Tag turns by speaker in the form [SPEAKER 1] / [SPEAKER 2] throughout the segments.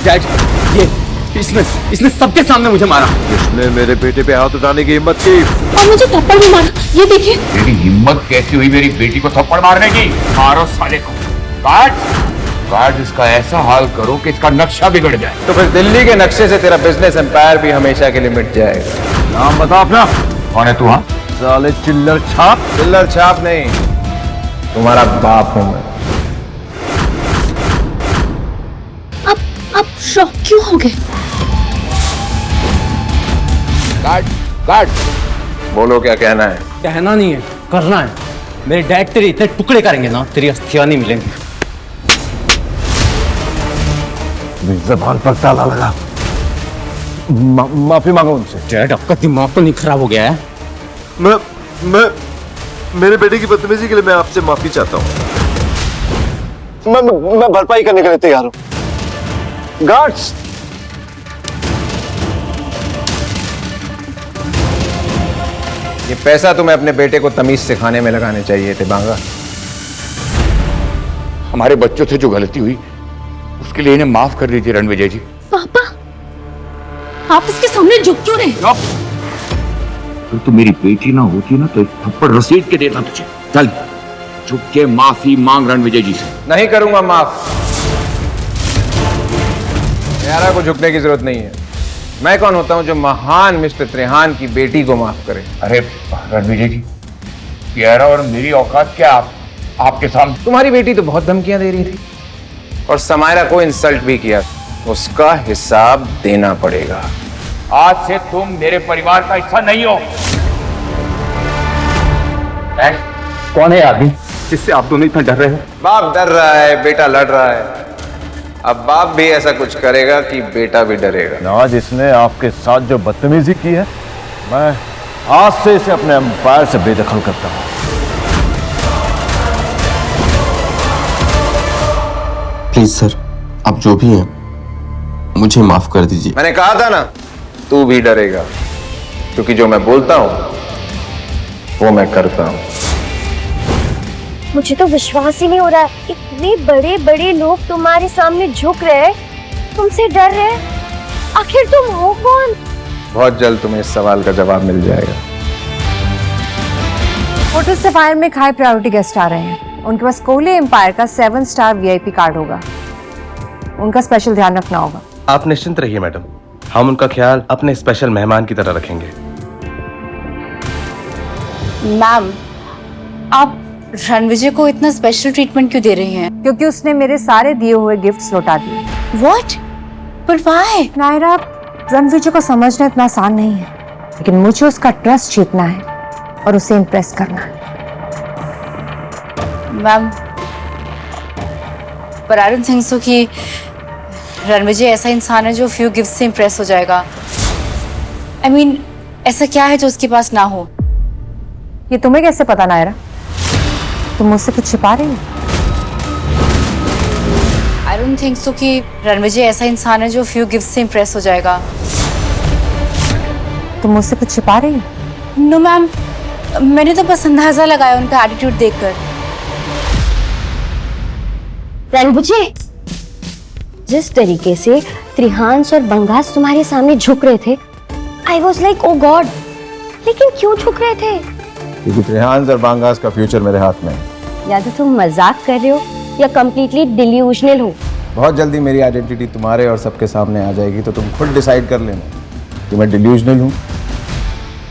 [SPEAKER 1] Dad, ये इसने सबके सामने मुझे मारा।
[SPEAKER 2] इसने मेरे बेटे पे हाथ उठाने की हिम्मत की
[SPEAKER 3] और मुझे थप्पड़ भी मारा। ये देखिए।
[SPEAKER 4] तेरी हिम्मत कैसी हुई मेरी बेटी को थप्पड़ मारने की? मारो साले को। गार्ड इसका ऐसा हाल करो कि इसका नक्शा बिगड़ जाए।
[SPEAKER 2] तो फिर दिल्ली के नक्शे से तेरा बिजनेस एम्पायर भी हमेशा के लिए मिट जाएगा।
[SPEAKER 4] नाम बता अपना। कौन है तू? हाँ
[SPEAKER 2] साले चिल्लर छाप। चिल्लर छाप नहीं, तुम्हारा बाप हूं मैं।
[SPEAKER 3] आप शॉक क्यों हो गए?
[SPEAKER 4] गार्ड
[SPEAKER 2] बोलो क्या कहना है?
[SPEAKER 1] कहना नहीं है, करना है। मेरे डैड तेरे इतने टुकड़े करेंगे ना, तेरी अस्थियां नहीं मिलेंगी।
[SPEAKER 2] जबान पर ताला लगा। माफी मांगो उनसे।
[SPEAKER 1] डैड, आपका दिमाग तो नहीं खराब हो गया है?
[SPEAKER 2] मैं मेरे बेटे की बदतमीजी के लिए मैं आपसे माफी चाहता हूँ। मैं भरपाई करने के लिए तैयार हूँ। गार्ड्स, ये पैसा तुम्हें अपने बेटे को तमीज सिखाने में लगाने चाहिए थे बांगा।
[SPEAKER 4] हमारे बच्चों से जो गलती हुई उसके लिए इन्हें माफ कर दीजिए रणविजय जी।
[SPEAKER 3] पापा, आप इसके सामने झुक क्यों रहे?
[SPEAKER 4] तो तू मेरी बेटी ना होती ना तो एक थप्पड़ रसीद के देता तुझे। चल झुक के माफी मांग रणविजय जी से।
[SPEAKER 2] नहीं करूंगा माफ। यारा को झुकने की जरूरत नहीं है। मैं कौन होता हूं जो महान मिस्टर त्रेहान की बेटी को माफ करे?
[SPEAKER 4] अरे रणविजय जी, यारा और मेरी औकात क्या आपके सामने?
[SPEAKER 2] तुम्हारी बेटी तो बहुत धमकियां दे रही थी और समायरा को इंसल्ट भी किया। उसका हिसाब देना पड़ेगा।
[SPEAKER 4] आज से तुम मेरे परिवार का हिस्सा नहीं हो।
[SPEAKER 1] कौन है आदमी जिससे आप दोनों इतना डर रहे हो?
[SPEAKER 2] बाप डर रहा है, बेटा लड़ रहा है। अब बाप भी ऐसा कुछ करेगा कि बेटा भी डरेगा।
[SPEAKER 5] आज इसने आपके साथ जो बदतमीजी की है, मैं आज से इसे अपने एम्पायर से बेदखल करता हूं।
[SPEAKER 6] प्लीज सर, आप जो भी हैं मुझे माफ कर दीजिए।
[SPEAKER 2] मैंने कहा था ना, तू भी डरेगा, क्योंकि जो मैं बोलता हूं वो मैं करता हूं।
[SPEAKER 7] मुझे तो विश्वास ही नहीं हो रहा है। इतने बड़े बड़े लोग तुम्हारे सामने झुक रहे हैं, तुमसे डर रहे हैं। आखिर तुम हो कौन?
[SPEAKER 2] बहुत जल्द तुम्हें इस सवाल का जवाब मिल जाएगा।
[SPEAKER 8] होटल सफायर में एक हाई प्रायोरिटी गेस्ट आ रहे हैं। उनके पास कोहली एम्पायर का 7 स्टार VIP कार्ड होगा। उनका स्पेशल ध्यान रखना होगा।
[SPEAKER 9] आप निश्चिंत रहिए मैडम, हम उनका ख्याल अपने स्पेशल मेहमान की तरह रखेंगे।
[SPEAKER 10] मैम, आप रणविजय को इतना स्पेशल ट्रीटमेंट क्यों दे रही हैं?
[SPEAKER 8] क्योंकि उसने मेरे सारे दिए हुए गिफ्ट्स लौटा दिए।
[SPEAKER 10] What? But why?
[SPEAKER 8] Naira, Ranvijay को समझना इतना आसान नहीं है, लेकिन मुझे उसका ट्रस्ट जीतना है और उसे इम्प्रेस करना है।
[SPEAKER 10] मैम, पर आई डोंट थिंक सो कि रणविजय ऐसा इंसान है जो फ्यू गिफ्ट से इम्प्रेस हो जाएगा। I mean, ऐसा क्या है जो उसके पास ना हो?
[SPEAKER 8] ये तुम्हें कैसे पता नायरा? तुम मुझसे कुछ छिपा रही हो?
[SPEAKER 10] आई डोंट थिंक सो कि रणविजय ऐसा इंसान है जो फ्यू गिफ्ट से इम्प्रेस हो जाएगा।
[SPEAKER 8] तुम मुझसे कुछ छिपा रही हो?
[SPEAKER 10] नो मैम, मैंने तो बस अंदाजा लगाया उनका एटीट्यूड देखकर।
[SPEAKER 7] रणविजय, जिस तरीके से त्रिहांस और बंगास तुम्हारे सामने झुक रहे थे, I was like oh God. लेकिन क्यों झुक रहे थे?
[SPEAKER 2] क्योंकि त्रिहांस और बांगास का फ्यूचर मेरे हाथ में है।
[SPEAKER 7] या तो तुम मजाक कर रहे हो या कंप्लीटली डिल्यूजनल हो।
[SPEAKER 2] बहुत जल्दी मेरी आइडेंटिटी तुम्हारे और सबके सामने आ जाएगी, तो तुम खुद डिसाइड कर लेना कि मैं डिल्यूजनल हूँ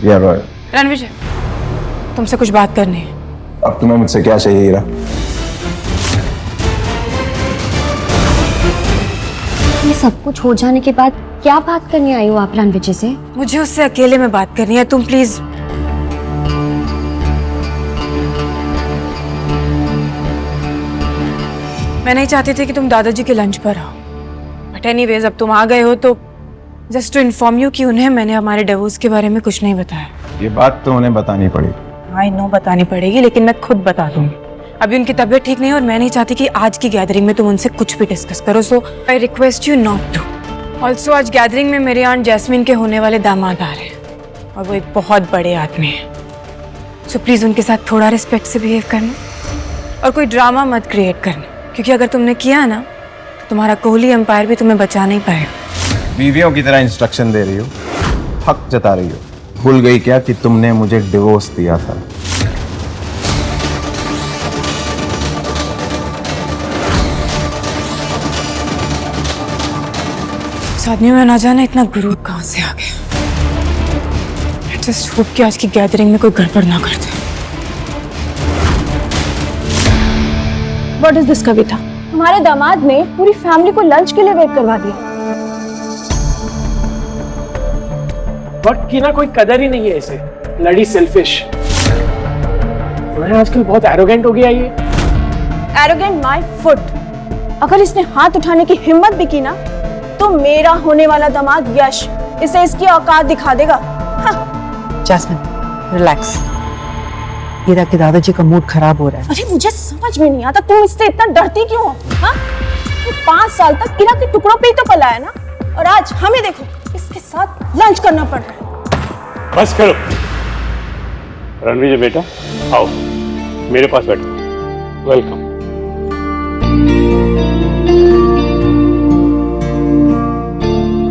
[SPEAKER 2] या रॉयल।
[SPEAKER 8] रणविजय, तुमसे कुछ बात करनी है।
[SPEAKER 2] अब तुम्हें मुझसे क्या चाहिए हीरा?
[SPEAKER 7] ये सब कुछ हो जाने के बाद क्या बात करने आई हो आप रणविजय से?
[SPEAKER 8] मुझे उससे अकेले में बात करनी है। तुम प्लीज। मैं नहीं चाहती थी कि तुम दादाजी के लंच पर आओ, बट एनीवेज अब तुम आ गए हो तो जस्ट टू इन्फॉर्म यू कि उन्हें मैंने हमारे डिवोर्स के बारे में कुछ नहीं बताया।
[SPEAKER 2] ये बात तो उन्हें बतानी पड़ेगी।
[SPEAKER 8] आई नो बतानी पड़ेगी, लेकिन मैं खुद बता दूंगी। अभी उनकी तबीयत ठीक नहीं है और मैं नहीं चाहती कि आज की गैदरिंग में तुम उनसे कुछ भी डिस्कस करो, so I request you not to. Also आज गैदरिंग में मेरी आंट जैस्मीन के होने वाले दामाद आ रहे हैं और वो एक बहुत बड़े आदमी है, सो प्लीज उनके साथ थोड़ा रिस्पेक्ट से बिहेव करना और कोई ड्रामा मत क्रिएट करना, क्योंकि अगर तुमने किया ना तुम्हारा कोहली एम्पायर भी तुम्हें बचा नहीं पाएगा।
[SPEAKER 5] बीवियों की तरह इंस्ट्रक्शन दे रही हो, हक जता रही हो। भूल गई क्या कि तुमने मुझे डिवोर्स दिया था?
[SPEAKER 8] इस आदमी में ना जाने इतना गुरूर कहाँ से आ गया। जस्ट होप कि आज की गैदरिंग में कोई गड़बड़ ना कर दे।
[SPEAKER 3] व्हाट इज दिस कविता? हमारे दामाद ने पूरी फैमिली को लंच के लिए वेट करवा दिया।
[SPEAKER 11] वक्त की ना कोई कदर ही नहीं है इसे। लड़ी सेल्फिश। आजकल बहुत एरोगेंट हो गया ये।
[SPEAKER 3] Arrogant my foot. अगर इसने हाथ उठाने की हिम्मत भी की ना तो मेरा होने वाला दामाद यश इसे इसकी औकात दिखा देगा।
[SPEAKER 12] Jasmine, relax. हीरा के दादाजी का मूड खराब हो रहा है।
[SPEAKER 3] अरे मुझे समझ में नहीं आता तुम इससे इतना डरती क्यों हो? हाँ? 5 साल तक हीरा के टुकड़ों पे ही तो पला है ना, और आज हमें देखो इसके साथ लंच करना पड़ रहा है।
[SPEAKER 11] बस करो। रणविजय बेटा आओ, मेरे पास बैठो। वेलकम।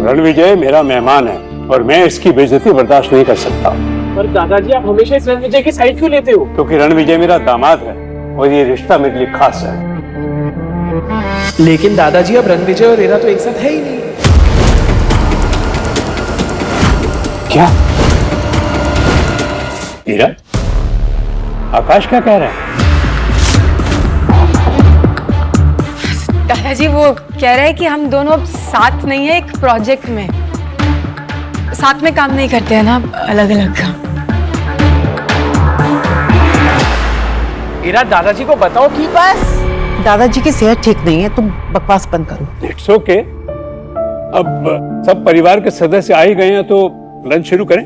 [SPEAKER 11] रणविजय मेरा मेहमान है और मैं इसकी बेइज्जती बर्दाश्त नहीं कर सकता। पर दादाजी आप हमेशा इस रणविजय की साइड क्यों लेते हो? क्योंकि रणविजय मेरा दामाद है और ये रिश्ता मेरे लिए खास है।
[SPEAKER 13] लेकिन दादाजी अब रणविजय और हीरा तो एक साथ है ही नहीं।
[SPEAKER 11] क्या? हीरा, आकाश क्या कह रहा है?
[SPEAKER 8] दादाजी वो कह रहे हैं कि हम दोनों अब साथ नहीं है, एक प्रोजेक्ट में साथ में काम नहीं करते हैं ना, अलग अलग काम।
[SPEAKER 11] हीरा, दादाजी को बताओ कि
[SPEAKER 12] बस दादाजी की सेहत ठीक नहीं है, तुम बकवास बंद करो।
[SPEAKER 11] It's okay. अब सब परिवार के सदस्य आ ही गए हैं तो लंच शुरू करें।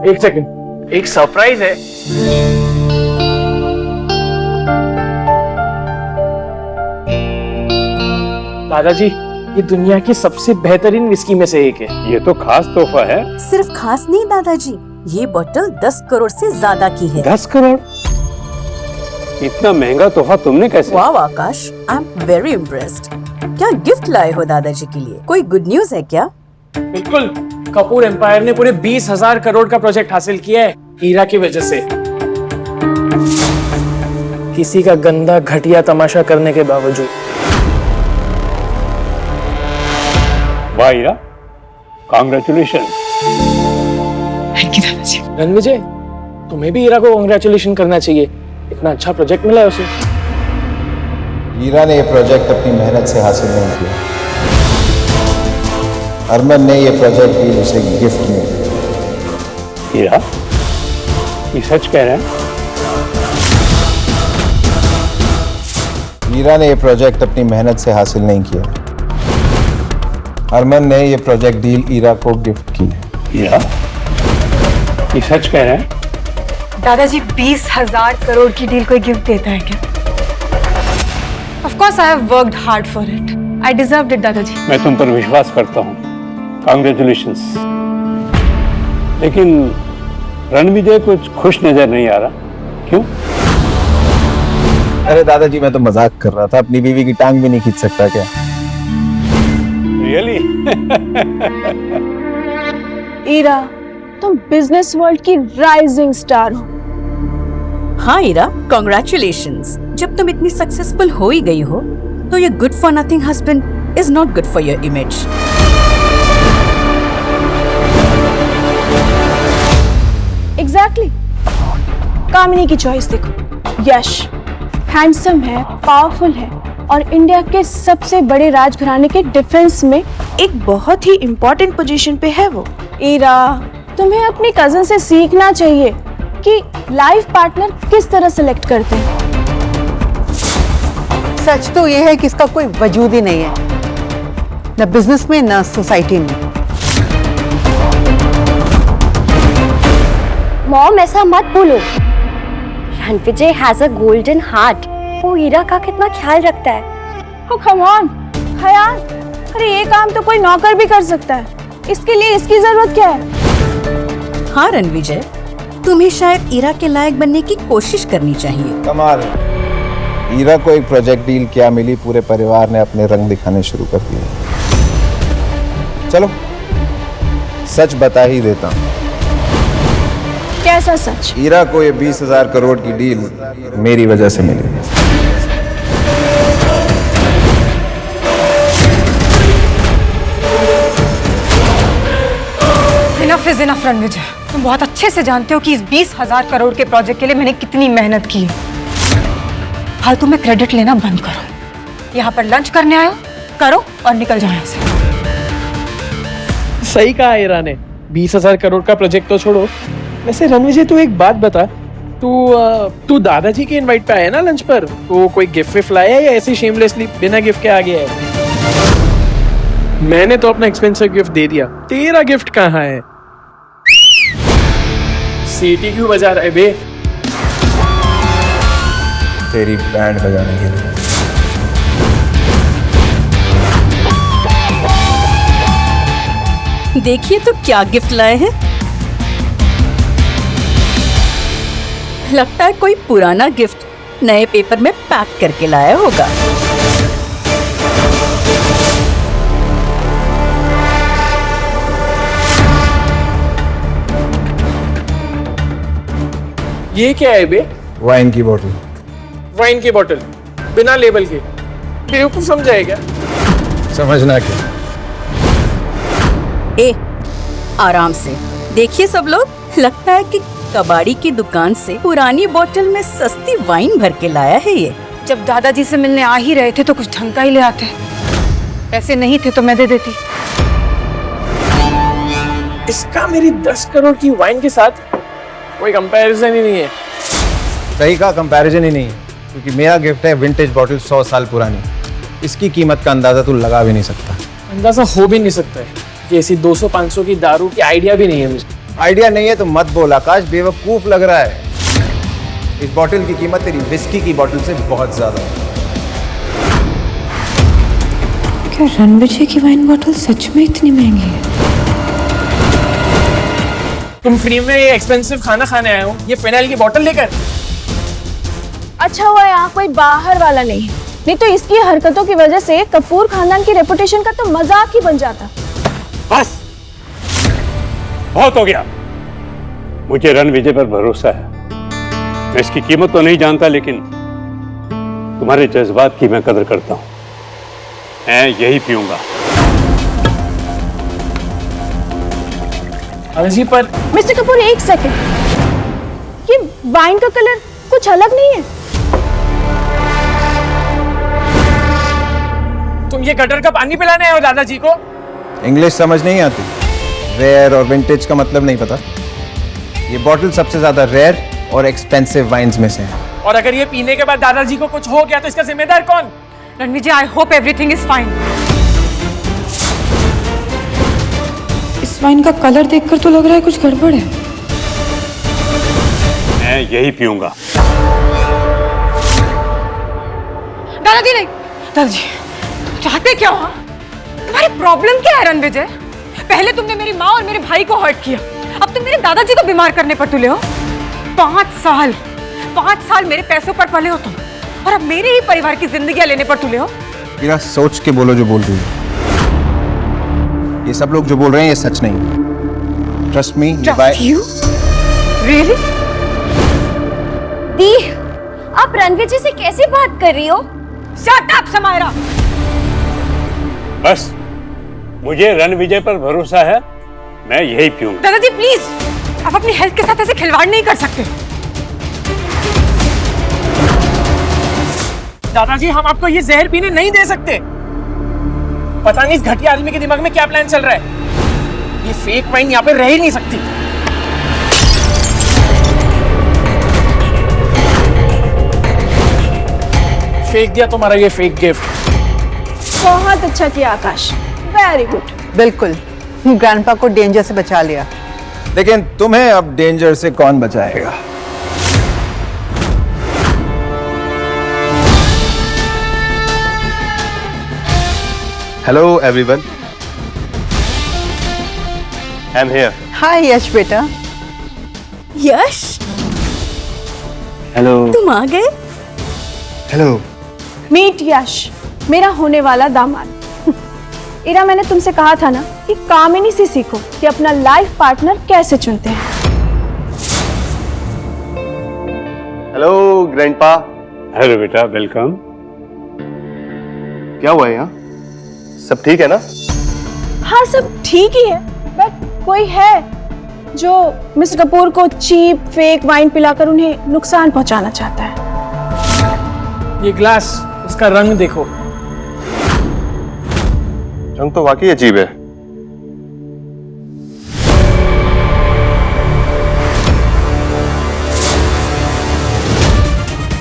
[SPEAKER 11] एक सेकंड, एक सरप्राइज है। दादाजी, ये दुनिया की सबसे बेहतरीन विस्की में से एक है। ये तो खास तोहफा है।
[SPEAKER 12] सिर्फ खास नहीं दादाजी, ये बोतल 10 करोड़ से ज्यादा की है।
[SPEAKER 11] 10 करोड़? इतना महंगा तोहफा तुमने कैसे?
[SPEAKER 12] वाह आकाश, आई एम वेरी इम्प्रेस्ड। क्या गिफ्ट लाए हो दादाजी के लिए? कोई गुड न्यूज है क्या?
[SPEAKER 11] बिल्कुल, कपूर एम्पायर ने पूरे 20,000 करोड़ का प्रोजेक्ट हासिल किया है हीरा की वजह से। किसी का गंदा घटिया तमाशा करने के बावजूद। वाह हीरा, कांग्रेचुलेशन।
[SPEAKER 8] थैंक यू दादाजी।
[SPEAKER 11] रणविजय, तुम्हें भी हीरा को कांग्रेचुलेशन करना चाहिए, इतना अच्छा प्रोजेक्ट मिला है उसे।
[SPEAKER 5] हीरा ने यह प्रोजेक्ट अपनी मेहनत से हासिल नहीं किया। अरमान ने यह प्रोजेक्ट भी उसे गिफ्ट में दिया।
[SPEAKER 11] हीरा, ये सच कह रहे हैं?
[SPEAKER 5] हीरा ने यह प्रोजेक्ट अपनी मेहनत से हासिल नहीं किया। अरमान ने यह प्रोजेक्ट डील हीरा को गिफ्ट की।
[SPEAKER 11] हीरा, ये सच कह रहे हैं?
[SPEAKER 8] दादाजी 20,000 करोड़ की डील कोई गिफ्ट देता है क्या? Of course I have worked hard for it. I deserved it, दादाजी।
[SPEAKER 11] मैं तुम पर विश्वास करता हूँ, कांग्रेचुलेशंस। लेकिन रणविजय कुछ खुश नजर नहीं आ रहा, क्यों?
[SPEAKER 5] अरे दादाजी, मैं तो मजाक कर रहा था। अपनी बीवी की टांग भी नहीं खींच सकता क्या?
[SPEAKER 11] रियली?
[SPEAKER 3] हीरा, तुम बिजनेस वर्ल्ड की राइजिंग स्टार हो।
[SPEAKER 12] हाँ हीरा, कांग्रेचुलेशंस। जब तुम इतनी सक्सेसफुल हो ही गई हो तो ये good for nothing husband is not good for your image.
[SPEAKER 3] Exactly. Kamini की चॉइस देखो। यश हैंडसम है, पावरफुल है और इंडिया के सबसे बड़े राजघराने के डिफेंस में एक बहुत ही इंपॉर्टेंट पोजीशन पे है वो। हीरा, तुम्हें अपनी कजन से सीखना चाहिए कि लाइफ पार्टनर किस तरह सिलेक्ट करते हैं।
[SPEAKER 12] सच तो ये है कि इसका कोई वजूद ही नहीं है, न बिजनेस में न सोसाइटी में।
[SPEAKER 7] मॉम, ऐसा मत बोलो। Ranvijay has a golden heart. वो हीरा का कितना ख्याल रखता है।
[SPEAKER 3] Oh, come on, ख्याल? अरे ये काम तो कोई नौकर भी कर सकता है, इसके लिए इसकी जरूरत क्या है?
[SPEAKER 12] हाँ रणविजय, तुम्हें शायद हीरा के लायक बनने की कोशिश करनी चाहिए।
[SPEAKER 5] कमाल,
[SPEAKER 14] ईरा को एक प्रोजेक्ट डील क्या मिली, पूरे परिवार ने अपने रंग दिखाने शुरू कर दिए। चलो सच बता ही देता हूँ।
[SPEAKER 3] कैसा सच?
[SPEAKER 14] ईरा को ये 20,000 करोड़ की डील मेरी वजह से मिली।
[SPEAKER 8] इनफ इज इनफ रणविजय, तुम बहुत अच्छे से जानते हो कि इस 20,000 करोड़ के प्रोजेक्ट के लिए मैंने कितनी मेहनत की है। फालतू में क्रेडिट लेना बंद करो। यहाँ पर लंच करने आए हो, करो और निकल जाओ यहाँ से।
[SPEAKER 13] सही कहा ईरा ने, 20,000 करोड़ का प्रोजेक्ट तो छोड़ो। वैसे रणविजय तू एक बात बता, तू दादाजी के इनवाइट पे आया ना लंच पर, तो कोई गिफ्ट विफ्ट लाया है या ऐसे शेमलेसली बिना गिफ्ट के आ गया है? मैंने तो अपना एक्सपेंसिव गिफ्ट दे दिया, तेरा गिफ्ट कहाँ है? सीटी क्यों बजा रहा है बे?
[SPEAKER 14] तेरी बैंड बजाने के लिए।
[SPEAKER 12] देखिए तो क्या गिफ्ट लाए हैं। लगता है कोई पुराना गिफ्ट नए पेपर में पैक करके लाया होगा।
[SPEAKER 13] ये क्या है बे?
[SPEAKER 14] वाइन की बोतल।
[SPEAKER 13] वाइन की बोतल बिना लेबल के? बेवकूफ समझाए क्या?
[SPEAKER 14] समझना क्या?
[SPEAKER 12] ए, आराम से देखिए सब लोग, लगता है कि कबाड़ी की दुकान से पुरानी बोतल में सस्ती वाइन भर के लाया है ये।
[SPEAKER 8] जब दादाजी से मिलने आ ही रहे थे तो कुछ ढंग का ही ले आते। पैसे नहीं थे तो मैं दे देती।
[SPEAKER 13] इसका मेरी 10 करोड़ की वाइन के साथ कोई कंपैरिजन ही नहीं है।
[SPEAKER 14] सही का कंपैरिजन ही नहीं है, क्योंकि मेरा गिफ्ट है विंटेज बॉटल 100 साल पुरानी। इसकी कीमत का अंदाजा तू लगा भी नहीं सकता।
[SPEAKER 13] अंदाजा हो भी नहीं सकता है कि ऐसी 200-500 की दारू की आइडिया भी नहीं है मुझे।
[SPEAKER 14] आइडिया नहीं है तो मत बोल आकाश, बेवकूफ लग रहा है। इस बॉटल की कीमत तेरी विस्की की बॉटल से बहुत ज्यादा है।
[SPEAKER 8] क्या रणविजय की वाइन बॉटल सच में इतनी महंगी है?
[SPEAKER 13] तुम फ्री में ये एक्सपेंसिव खाना खाने आए हो, ये फिनाइल की बोतल लेकर?
[SPEAKER 3] अच्छा हुआ यहाँ कोई बाहर वाला नहीं तो इसकी हरकतों की वजह से कपूर खानदान की रेपुटेशन का तो मजाक ही बन जाता।
[SPEAKER 11] बस बहुत हो गया। मुझे रणविजय पर भरोसा है। मैं इसकी कीमत तो नहीं जानता, लेकिन तुम्हारे जज्बात की मैं कदर करता हूं। मैं यही पीऊंगा।
[SPEAKER 13] अर्जी पर
[SPEAKER 3] मिस्टर कपूर एक सेकंड, ये वाइन का कलर कुछ अलग नहीं है?
[SPEAKER 13] तुम ये गटर का पानी पिलाने आए हो दादाजी को?
[SPEAKER 14] इंग्लिश समझ नहीं आती? रेयर और विंटेज का मतलब नहीं पता? ये बॉटल सबसे ज्यादा रेयर और एक्सपेंसिव वाइन्स में से है।
[SPEAKER 13] और अगर ये पीने के बाद दादाजी को कुछ हो गया तो इसका जिम्मेदार कौन?
[SPEAKER 8] Ranvijay, I hope everything is fine. इस वाइन का कलर देखकर तो लग रहा है कुछ गड़बड़ है।
[SPEAKER 11] मैं यही पीऊंगा।
[SPEAKER 8] दादाजी नहीं, दादाजी चाहते क्या हो? तुम्हारी प्रॉब्लम क्या है रणविजय? पहले तुमने मेरी माँ और मेरे भाई को हर्ट किया, अब तुम मेरे दादाजी को बीमार करने पर तुले हो। 5 साल मेरे पैसों पर पले हो तुम, और अब मेरे ही परिवार की जिंदगियां लेने पर तुले हो।
[SPEAKER 14] मेरा सोच के बोलो जो बोल रही हो। ये सब लोग जो बोल रहे हैं ये सच नहीं। Trust me.
[SPEAKER 8] You really?
[SPEAKER 7] दी, आप रणविजय से कैसे बात कर रही हो?
[SPEAKER 8] Shut up Samaira.
[SPEAKER 11] बस मुझे रणविजय पर भरोसा है, मैं यही पीऊंगा।
[SPEAKER 8] दादाजी प्लीज, आप अपनी हेल्थ के साथ ऐसे खिलवाड़ नहीं कर सकते।
[SPEAKER 13] दादाजी, हम आपको ये जहर पीने नहीं दे सकते। पता नहीं इस घटिया आदमी के दिमाग में क्या प्लान चल रहा है। ये फेक वाइन यहाँ पे रह ही नहीं सकती। फेंक दिया तुम्हारा ये फेक गिफ्ट।
[SPEAKER 3] बहुत अच्छा किया आकाश, वेरी गुड।
[SPEAKER 15] बिल्कुल, ग्रैंडपा को डेंजर से बचा लिया।
[SPEAKER 14] लेकिन तुम्हें अब डेंजर से कौन बचाएगा?
[SPEAKER 9] Hello everyone, I am here.
[SPEAKER 15] Hi Yash बेटा।
[SPEAKER 12] यश,
[SPEAKER 11] हेलो।
[SPEAKER 12] तुम आ गए?
[SPEAKER 2] हेलो।
[SPEAKER 3] मीट यश, मेरा होने वाला दामाद। इरा, मैंने तुमसे कहा था ना कि कामिनी से सीखो कि अपना लाइफ पार्टनर कैसे चुनते हैं।
[SPEAKER 2] Hello grandpa.
[SPEAKER 11] हेलो बेटा, वेलकम।
[SPEAKER 2] क्या हुआ यहाँ? सब ठीक है ना?
[SPEAKER 3] हाँ, सब ठीक ही है, बट कोई है जो मिस्टर कपूर को चीप फेक वाइन पिलाकर उन्हें नुकसान पहुंचाना चाहता है।
[SPEAKER 13] ये ग्लास, इसका रंग देखो।
[SPEAKER 2] रंग तो वाकई अजीब है।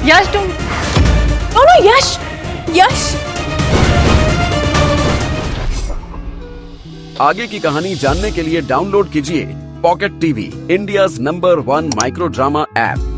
[SPEAKER 3] यश, तुम दोनों यश
[SPEAKER 12] यश
[SPEAKER 16] आगे की कहानी जानने के लिए डाउनलोड कीजिए pocket TV, India's number 1 micro drama app.